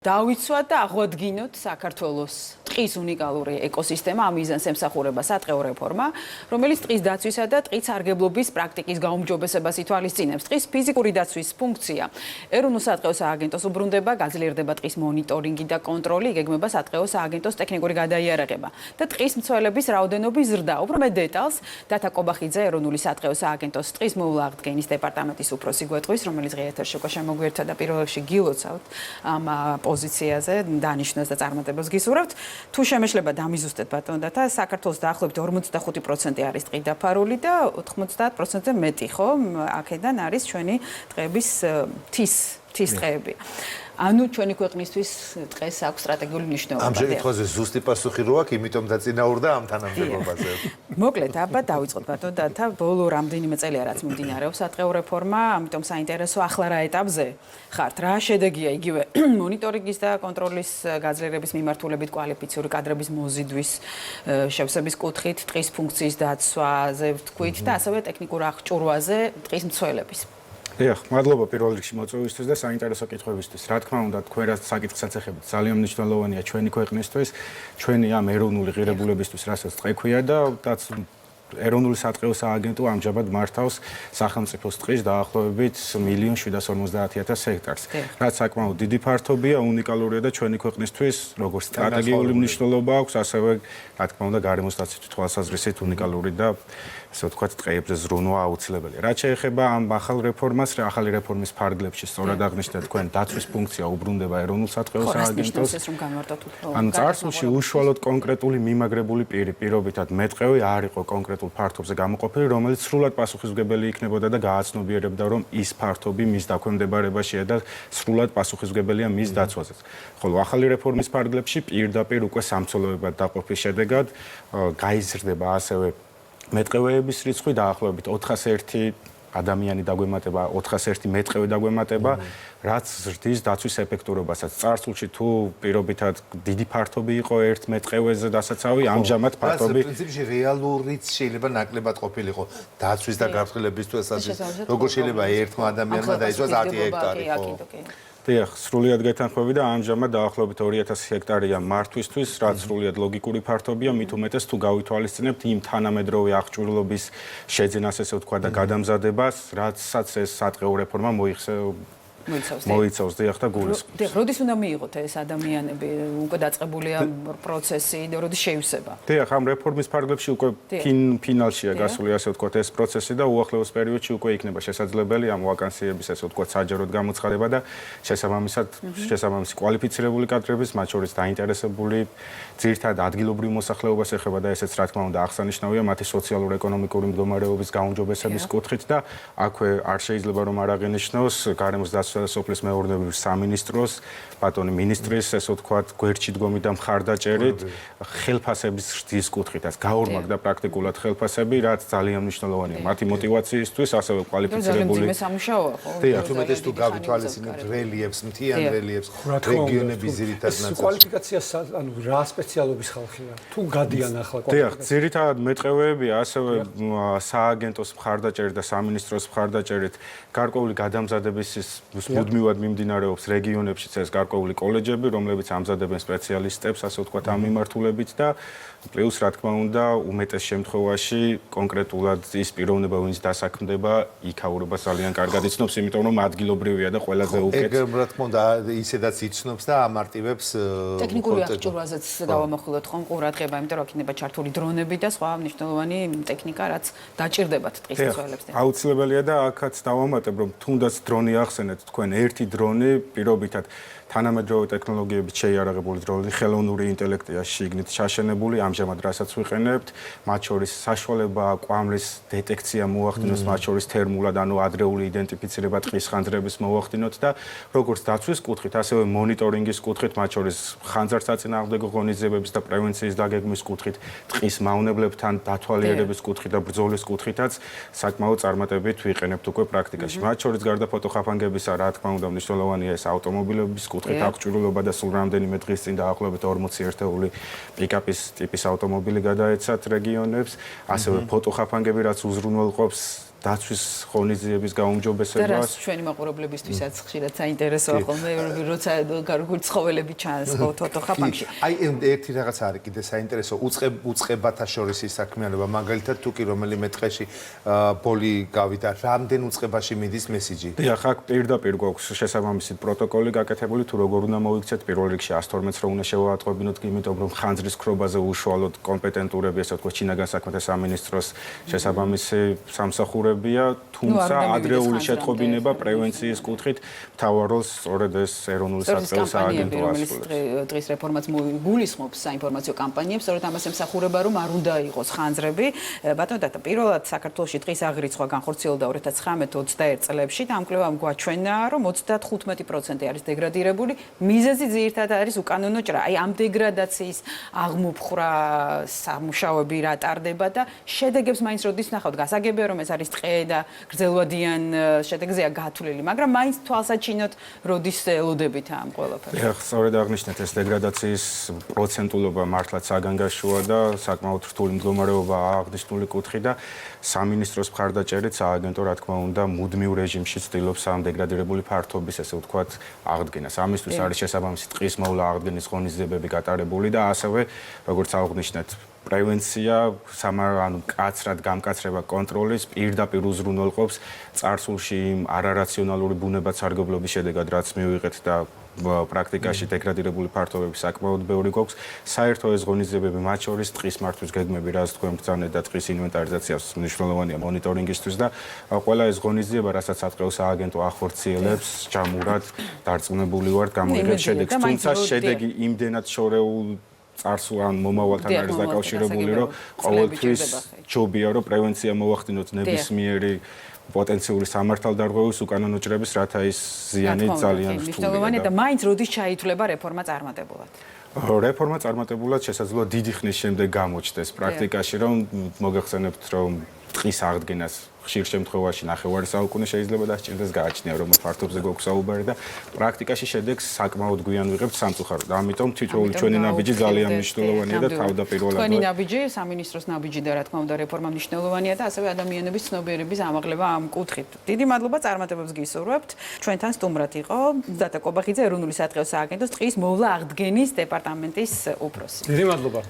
დავიცვათ და აღვადგინოთ საქართველოს ტყის უნიკალური ეკოსისტემა, ამ მიზანს ემსახურება სატყეო რეფორმა, რომელიც ტყის დაცვისა და ტყის სარგებლობის პრაქტიკის გაუმჯობესებას ითვალისწინებს. ტყის ფიზიკური დაცვის ფუნქცია ეროვნულ სატყეო სააგენტოს უბრუნდება, გაძლიერდება ტყის მონიტორინგი და კონტროლი, იგეგმება სატყეო სააგენტოს ტექნიკური გადაიარაღება და ტყის მცველების რაოდენობის ზრდა. უფრო მეტ დეტალს დათა კობახიძე, ეროვნული სატყეო სააგენტოს ტყის მოვლაღდგენის დეპარტამენტის უფროსი გვეტყვის, რომელიც ღია ეთერში უკვე შემოგვიერთდა და პირველ რიგში გილოცავთ ამ პოზიციაზე დანიშნოს და წარმატებას გისურვებთ. თუ შემეშლება დამიზუსტეთ ბატონდათა, საქართველოს დაახლოებით 45% არის ტყით დაფარული და 90%-ზე მეტი, ხო? აქედან არის ჩვენი ტყეების მთის ტყეები. ანუ ჩვენი ქვეყნისთვის ტყეს აქვს სტრატეგიული მნიშვნელობა. ამ შემთხვევაში ზუსტი პასუხი რო აქვს, იმიტომ დაწინაურდა ამ თანამდებობაზე. მოკლედ, აბა დავიწყოთ ბატონდათა, ბოლო რამდენიმე წელია რაც მიმდინარეობს სატყეო რეფორმა, ამიტომ საინტერესო ახლა რა ეტაპზე ხართ? რა შედეგია იგივე მონიტორინგის და კონტროლის გაძლიერების მიმართულებით კვალიფიციური კადრების მოზიდვის შევსების კუთხით, ტყის ფუნქციის დაცვაზე ვთქვით და ასევე ტექნიკურ აღჭურვაზე ტყის მცველების. დიახ, მადლობა პირველ რიგში მოწვევისთვის და საინტერესო კითხვებისთვის. რა თქმა უნდა, თქვენ რაც საკითხს აწეხებთ, ძალიან მნიშვნელოვანია ჩვენი ქვეყნისთვის, ჩვენი ამ ეროვნული ღირებულებისთვის, რასაც ტყე ქვია და ეროვნული სატყეო სააგენტო ამჟამად მართავს სახელმწიფოს ტყის დაახლოებით 1,750,000 ჰექტარს. რაც საკმაოდ დიდი ფართობია, უნიკალურია და ჩვენი ქვეყნისთვის როგორც სტრატეგიული მნიშვნელობა აქვს, ასევე რა თქმა უნდა, გარემოსდაცვითი თვალსაზრისით უნიკალური და ასე ვთქვათ, ტყეებზე ზრუნვა აუცილებელია. რაც შეეხება ამ ახალ რეფორმას, ახალი რეფორმის ფარგლებში სწორად აღნიშნეთ თქვენ, დაცვის ფუნქცია უბრუნდება ეროვნულ სატყეო სააგენტოს. ანუ წარსულში უშუალოდ კონკრეტული მიმაგრებული პირობითად მეტყევი არ იყო კონკრეტულ ფართობზე გამოყოფილი, რომელიც სრულად პასუხისმგებელი იქნებოდა და გააცნობიერებდა, რომ ის ფართობი მის დაქვემდებარებაშია და სრულად პასუხისმგებელია მის დაცვაზეც. ხოლო ახალი რეფორმის ფარგლებში პირდაპირ უკვე სამცველებად დაყოფის შედეგად გაიზრდება ასევე მეტყევეების რიცხვი დაახლოებით 401 ადამიანი დაგვემატება, 401 მეტყევე დაგვემატება, რაც ზრდის დაცვის ეფექტურობასაც. წარსულში თუ პირობითად დიდი ფართობი იყო ერთ მეტყევეზე დასაცავი, ამჟამად ფართობი პრინციპში რეალურიც შეიძლება ნაკლებად ყოფილიყო დაცვის და გაფრთხილებისთვისაც. როგორ შეიძლება ერთმა ადამიანმა დაიცვას 10 ჰექტარი, ხო? დიახ, სრულიად გეთანხმები და ამჟამად დაახლოებით 2000 ჰექტარია მართვისთვის, რაც სრულიად ლოგიკური ფართობია, მით უმეტეს თუ გავითვალისწინებთ იმ თანამედროვე აღჭურვილობის შეძენას, ესე ვთქვა და გადამზადებას, რაცაც ეს სატყეო რეფორმა მოიცავს დიახ და გულისხმობს. დიახ, როდის უნდა მიიღოთ ეს ადამიანები? უკვე დაწყებულია პროცესი, როდის შეივსება? დიახ, ამ რეფორმის ფარგლებში უკვე ფინალშია გასული, ასე ვთქვათ, ეს პროცესი და უახლოეს პერიოდში უკვე იქნება შესაძლებელი ამ ვაკანსიების, ასე ვთქვათ, საჯაროდ გამოცხადება და შესაბამისი კვალიფიცირებული კადრების, მათ შორის დაინტერესებული ძირითადად ადგილობრივ მოსახლეობას ეხება და ესეც რა თქმა უნდა აღსანიშნავია მათი სოციალურ-ეკონომიკური მდგომარეობის გაუმჯობესების კუთხით და აქვე არ შეიძლება რომ არ აღინიშნოს გარემოს სოფლის მეურნეობის სამინისტროს, ბატონი მინისტრის, ესე ვთქვათ, გვერდში დგომი და მხარდაჭერით ხელფასების ზრდის კუთხითაც გაორმაგდა პრაქტიკულად ხელფასები, რაც ძალიან მნიშვნელოვანია მათი мотиваციისთვის, ასევე კვალიფიცირებული. ძალიან სამუშაოა, ხო? დიახ, თუ მეტეს თუ გავითვალისწინებთ რელიეფს, მთიან რელიეფს, რეგიონების ძირითად ნაწილს. კვალიფიკაციას ანუ რა სპეციალობის ხალხია? თუ გადიან ახლა დიახ, ძირითადად მეტყევეებია, ასევე სააგენტოს მხარდაჭერით და სამინისტროს მხარდაჭერით გარკვეული გადამზადების მუდმივად მიმდინარეობს რეგიონებშიც ეს გარკვეული კოლეჯები, რომლებიც ამზადებენ სპეციალისტებს, ასე ვთქვათ, ამ მიმართულებით და პლუს რა თქმა უნდა, უმეტეს შემთხვევაში კონკრეტულად ის პიროვნება, ვინც დასაქმდება, იქაურობა ძალიან კარგად იცნობს, იმიტომ რომ ადგილობრივია და ყველაზე უკეთ. ეგ რა თქმა უნდა, ისედაც იცნობს და ამარტივებს ტექნიკური აღჭურვაზეც დავამახვილოთ ხომ ყურადღება, იმიტომ რომ იქნება ჩართული დრონები და სხვა მნიშვნელოვანი ტექნიკა, რაც დაჭირდებათ ტყის მცველებს. აუცილებელია და აქაც დავამატებ, რომ თუნდაც დრონი ახსენეთ თქვენ ერთი დრონი პირობითად თანამედროვე ტექნოლოგიებით შეიარაღებული დრონი, ხელოვნური ინტელექტია შიგნით ჩაშენებული, ამჟამად რასაც ვიყენებთ, მათ შორის საშუალება კვამლის დეტექცია მოახდინოს, მათ შორის თერმულად, ანუ ადრეული იდენტიფიცირება ტყის ხანძრების მოახდინოთ და როგორც დაცვის კუთხით, ასევე მონიტორინგის კუთხით, მათ შორის ხანძარსაწინააღმდეგო ღონისძიებების და პრევენციის დაგეგმვის კუთხით, ტყის მავნებლებთან დათვალიერების კუთხით და ბრძოლის კუთხითაც საკმაოდ წარმატებით ვიყენებთ უკვე პრაქტიკაში. მათ შორის გარდა ფოტოხაფანგებისა, რა თქმა უნდა, მნიშვნელოვანია ეს ავტომობილების კუთხით აღჭურვილობა და სულ რამდენიმე დღის წინ დაახლოებით 40 ერთეული პიკაპის ტიპის ავტომობილი გადაეცათ რეგიონებს, ასევე ფოტოხაფანგები, რაც უზრუნველყოფს დაცვის ღონისძიების გაუმჯობესებას. და რას ჩვენი მაყურებლებისთვისაც ხშირად საინტერესოა ხოლმე, როცა გარკვეული ცხოველები ჩანს თოთო ხაფანგში. აი ერთი რაღაც არის კიდე საინტერესო უწყებათა შორის ის საქმიანობა, მაგალითად თუ კი რომელიმე დღეში ბოლი გავიდა, რამდენ უწყებაში მიდის მესიჯი? დიახ, აქ პირდაპირ გვაქვს შესაბამისი პროტოკოლი გაკეთებული, თუ როგორ უნდა მოიქცეთ პირველ რიგში 112-ს რო უნდა შევაწყობინოთ, იმიტომ რომ ხანძრის ქრობაზე უშუალოდ კომპეტენტურები, ასე ვთქვათ, ჩინაგან საქმეთა სამინისტროს შესაბამისი სამსახურებია, თუმცა ადრეული შეტყობინება პრევენციის კუთხით მთავარ როლს სწორედ ეს ეროვნული სატყეო სააგენტო ასრულებს. დღის რეფორმაც გულისხმობს საინფორმაციო კამპანიებს, სწორედ ამას ემსახურება, რომ არ უნდა იყოს ხანძრები. ბატონო დატა, პირველად საქართველოში დღის აღრიცხვა განხორციელდა 2019-21 წლებში და ამ კვლევამ გვაჩვენა, რომ 35% არის დეგრადირებული. მიზეზი ძირითადად არის უკანონო ჭრა. აი ამ დეგრადაციის აღმოფხრა სამუშაოები რა ტარდება და შედეგებს მაინც როდის ნახავთ? გასაგებია რომ ეს არის ტყე და გრძელვადიან შედეგზეა გათვლილი, მაგრამ მაინც თვალსაჩინოდ როდის ელოდებით ამ ყველაფერს. ეხლა სწორედ აღნიშნეთ, ეს დეგრადაციის პროცენტულობა მართლაც საგანგაშოა და საკმაოდ რთული მდგომარეობა აღნიშნული კუთხი და სამინისტროს მხარდაჭერით სააგენტო რა თქმა უნდა მუდმივ რეჟიმში ცდილობს ამ დეგრადირებული ფართობის, ასე ვთქვათ, აღდგენას. ამისთვის არის შესაბამისი ტყის მოვლა აღდგენის ღონისძიებები გატარებული და ასევე, როგორც აღნიშნეთ, პრევენცია, ანუ მკაცრად გამკაცრება კონტროლის პირდაპირ უზრუნველყოფს წარსულში იმ არარაციონალური ბუნებათსარგებლობის შედეგად, რაც მივიღეთ და პრაქტიკაში დეგრადირებული ფართობები საკმაოდ ბევრი გვაქვს. საერთო ეს ღონისძიებები, მათ შორის ტყის მართვის გეგმები, რაც თქვენ ბრძანეთ და ტყის ინვენტარიზაციას მნიშვნელოვანია მონიტორინგისთვის და ყველა ეს ღონისძიება, რასაც სატყეო სააგენტო ახორციელებს, ჯამურად დარწმუნებული ვართ, გამოიღებს შედეგს. თუმცა შედეგი იმდენად შორეულ წარსულ ან მომავალთან არის დაკავშირებული, რომ ყოველთვის ჯობია, რომ პრევენცია მოვახდინოთ ნებისმიერი პოტენციური სამართალდარღვევის უკანონო ჭრების, რათა ის ზიანი ძალიან რთულია. მნიშვნელოვანია და მაინც როდის ჩაითვლება რეფორმა წარმატებულად? რეფორმა წარმატებულად შესაძლოა დიდი ხნის შემდეგ გამოჩნდეს პრაქტიკაში, რომ მოგეხსენებთ, რომ ტყის აღდგენას ხშირ შემთხვევაში ნახევარი საუკუნე შეიძლება დასჭირდეს გააჩნია, რომ ფართობზე გვაქვს საუბარი და პრაქტიკაში შედეგს საკმაოდ გვიან ვიღებთ სამწუხაროდ. ამიტომ თითოეული ჩვენი ნაბიჯი ძალიან მნიშვნელოვანია და თავდაპირველად თქვენი ნაბიჯი, სამინისტროს ნაბიჯი და რა თქმა უნდა რეფორმა მნიშვნელოვანია და ასევე ადამიანების ცნობიერების ამაღლება ამ კუთხით. დიდი მადლობა, წარმატებებს გისურვებთ. ჩვენთან სტუმრად იყო დატა კობახიძე, ეროვნული სატყეო სააგენტოს ტყის მოვლა აღდგენის დეპარტამენტის უფროსი. დიდი მადლობა.